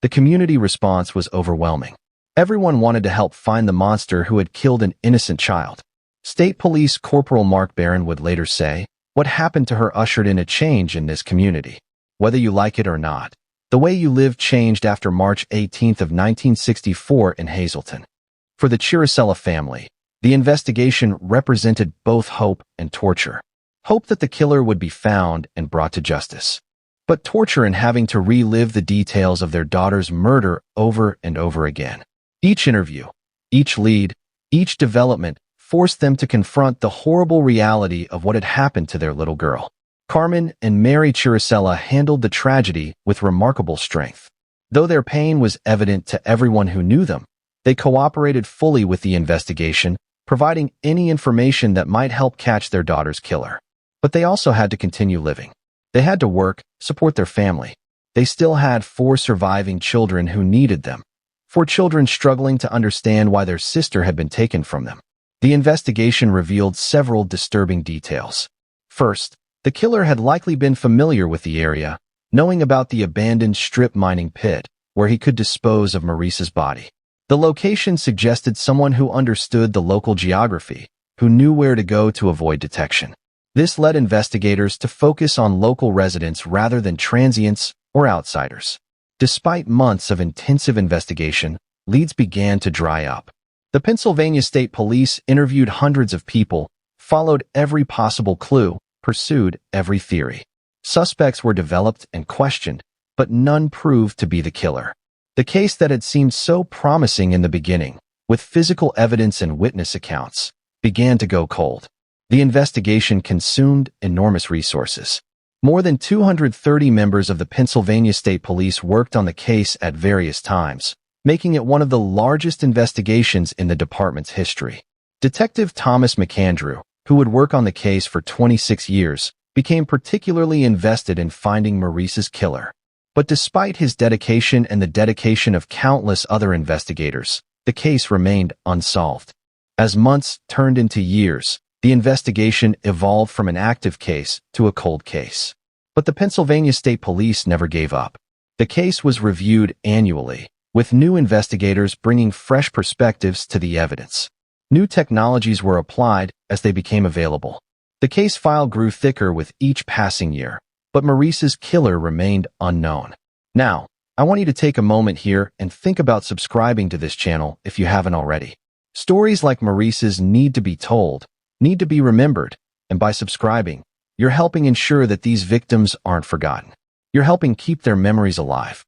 The community response was overwhelming. Everyone wanted to help find the monster who had killed an innocent child. State Police Corporal Mark Barron would later say, "What happened to her ushered in a change in this community. Whether you like it or not, the way you live changed after March 18th of 1964 in Hazleton." For the Chiricella family, the investigation represented both hope and torture. Hope that the killer would be found and brought to justice, but torture in having to relive the details of their daughter's murder over and over again. Each interview, each lead, each development forced them to confront the horrible reality of what had happened to their little girl. Carmen and Mary Chiricella handled the tragedy with remarkable strength. Though their pain was evident to everyone who knew them, they cooperated fully with the investigation, providing any information that might help catch their daughter's killer. But they also had to continue living. They had to work, support their family. They still had 4 surviving children who needed them, 4 children struggling to understand why their sister had been taken from them. The investigation revealed several disturbing details. First, the killer had likely been familiar with the area, knowing about the abandoned strip mining pit where he could dispose of Maurice's body. The location suggested someone who understood the local geography, who knew where to go to avoid detection. This led investigators to focus on local residents rather than transients or outsiders. Despite months of intensive investigation, leads began to dry up. The Pennsylvania State Police interviewed hundreds of people, followed every possible clue, pursued every theory. Suspects were developed and questioned, but none proved to be the killer. The case that had seemed so promising in the beginning, with physical evidence and witness accounts, began to go cold. The investigation consumed enormous resources. More than 230 members of the Pennsylvania State Police worked on the case at various times, making it one of the largest investigations in the department's history. Detective Thomas McAndrew, who would work on the case for 26 years, became particularly invested in finding Maurice's killer. But despite his dedication and the dedication of countless other investigators, the case remained unsolved. As months turned into years, the investigation evolved from an active case to a cold case. But the Pennsylvania State Police never gave up. The case was reviewed annually, with new investigators bringing fresh perspectives to the evidence. New technologies were applied as they became available. The case file grew thicker with each passing year, but Maurice's killer remained unknown. Now, I want you to take a moment here and think about subscribing to this channel if you haven't already. Stories like Maurice's need to be told, need to be remembered, and by subscribing, you're helping ensure that these victims aren't forgotten. You're helping keep their memories alive.